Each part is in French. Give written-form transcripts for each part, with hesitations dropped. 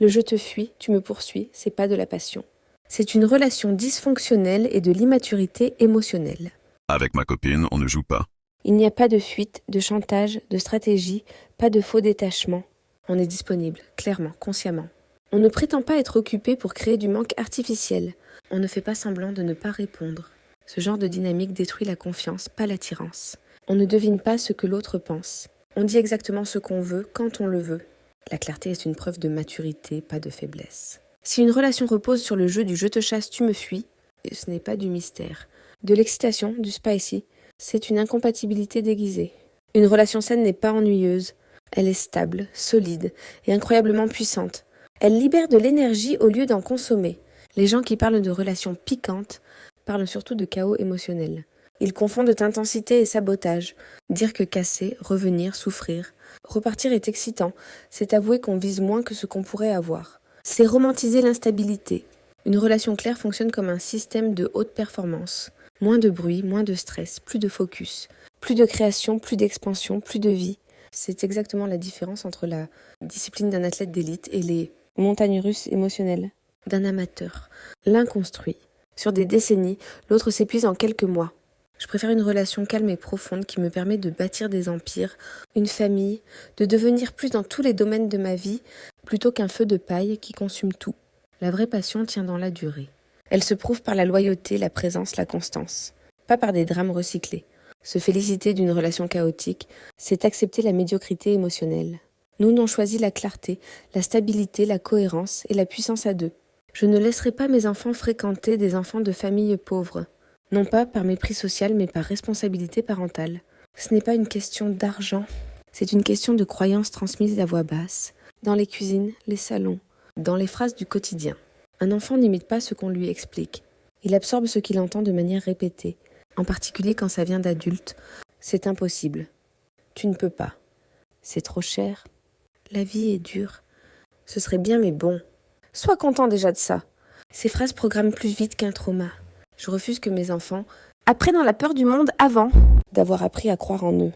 Le je te fuis, tu me poursuis, c'est pas de la passion. C'est une relation dysfonctionnelle et de l'immaturité émotionnelle. Avec ma copine, on ne joue pas. Il n'y a pas de fuite, de chantage, de stratégie, pas de faux détachement. On est disponible, clairement, consciemment. On ne prétend pas être occupé pour créer du manque artificiel. On ne fait pas semblant de ne pas répondre. Ce genre de dynamique détruit la confiance, pas l'attirance. On ne devine pas ce que l'autre pense. On dit exactement ce qu'on veut, quand on le veut. La clarté est une preuve de maturité, pas de faiblesse. Si une relation repose sur le jeu du « je te chasse, tu me fuis », ce n'est pas du mystère. De l'excitation, du spicy, c'est une incompatibilité déguisée. Une relation saine n'est pas ennuyeuse. Elle est stable, solide et incroyablement puissante. Elle libère de l'énergie au lieu d'en consommer. Les gens qui parlent de relations piquantes parlent surtout de chaos émotionnel. Ils confondent intensité et sabotage. Dire que casser, revenir, souffrir. Repartir est excitant. C'est avouer qu'on vise moins que ce qu'on pourrait avoir. C'est romantiser l'instabilité. Une relation claire fonctionne comme un système de haute performance. Moins de bruit, moins de stress, plus de focus. Plus de création, plus d'expansion, plus de vie. C'est exactement la différence entre la discipline d'un athlète d'élite et les montagnes russes émotionnelles d'un amateur. L'un construit. Sur des décennies, l'autre s'épuise en quelques mois. Je préfère une relation calme et profonde qui me permet de bâtir des empires, une famille, de devenir plus dans tous les domaines de ma vie, plutôt qu'un feu de paille qui consume tout. La vraie passion tient dans la durée. Elle se prouve par la loyauté, la présence, la constance. Pas par des drames recyclés. Se féliciter d'une relation chaotique, c'est accepter la médiocrité émotionnelle. Nous avons choisi la clarté, la stabilité, la cohérence et la puissance à deux. Je ne laisserai pas mes enfants fréquenter des enfants de familles pauvres. Non pas par mépris social, mais par responsabilité parentale. Ce n'est pas une question d'argent, c'est une question de croyances transmises à voix basse, dans les cuisines, les salons, dans les phrases du quotidien. Un enfant n'imite pas ce qu'on lui explique. Il absorbe ce qu'il entend de manière répétée, en particulier quand ça vient d'adultes. C'est impossible. Tu ne peux pas. C'est trop cher. La vie est dure. Ce serait bien, mais bon. Sois content déjà de ça. Ces phrases programment plus vite qu'un trauma. Je refuse que mes enfants apprennent la peur du monde avant d'avoir appris à croire en eux.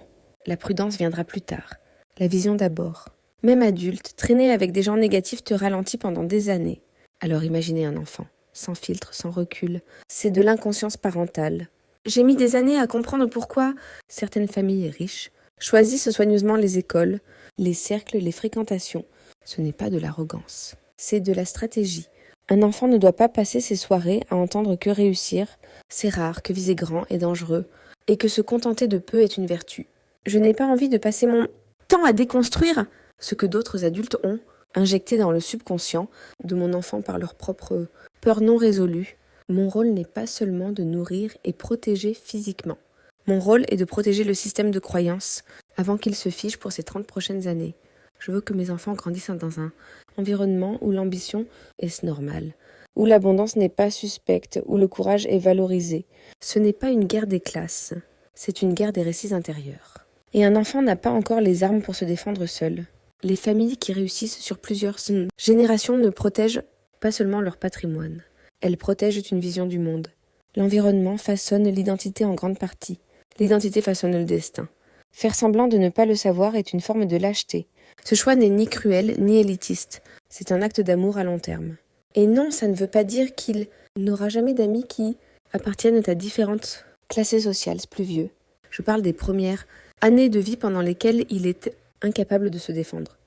La prudence viendra plus tard. La vision d'abord. Même adulte, traîner avec des gens négatifs te ralentit pendant des années. Alors imaginez un enfant, sans filtre, sans recul. C'est de l'inconscience parentale. J'ai mis des années à comprendre pourquoi certaines familles riches choisissent soigneusement les écoles, les cercles, les fréquentations. Ce n'est pas de l'arrogance, c'est de la stratégie. Un enfant ne doit pas passer ses soirées à entendre que réussir, c'est rare, que viser grand est dangereux, et que se contenter de peu est une vertu. Je n'ai pas envie de passer mon temps à déconstruire ce que d'autres adultes ont injecté dans le subconscient de mon enfant par leur propre peur non résolue. Mon rôle n'est pas seulement de nourrir et protéger physiquement. Mon rôle est de protéger le système de croyance avant qu'il se fiche pour ces 30 prochaines années. Je veux que mes enfants grandissent dans un environnement où l'ambition est normale, où l'abondance n'est pas suspecte, où le courage est valorisé. Ce n'est pas une guerre des classes, c'est une guerre des récits intérieurs. Et un enfant n'a pas encore les armes pour se défendre seul. Les familles qui réussissent sur plusieurs générations ne protègent pas seulement leur patrimoine. Elles protègent une vision du monde. L'environnement façonne l'identité en grande partie. L'identité façonne le destin. Faire semblant de ne pas le savoir est une forme de lâcheté. Ce choix n'est ni cruel ni élitiste. C'est un acte d'amour à long terme. Et non, ça ne veut pas dire qu'il n'aura jamais d'amis qui appartiennent à différentes classes sociales, plus vieux. Je parle des premières années de vie pendant lesquelles il est incapable de se défendre.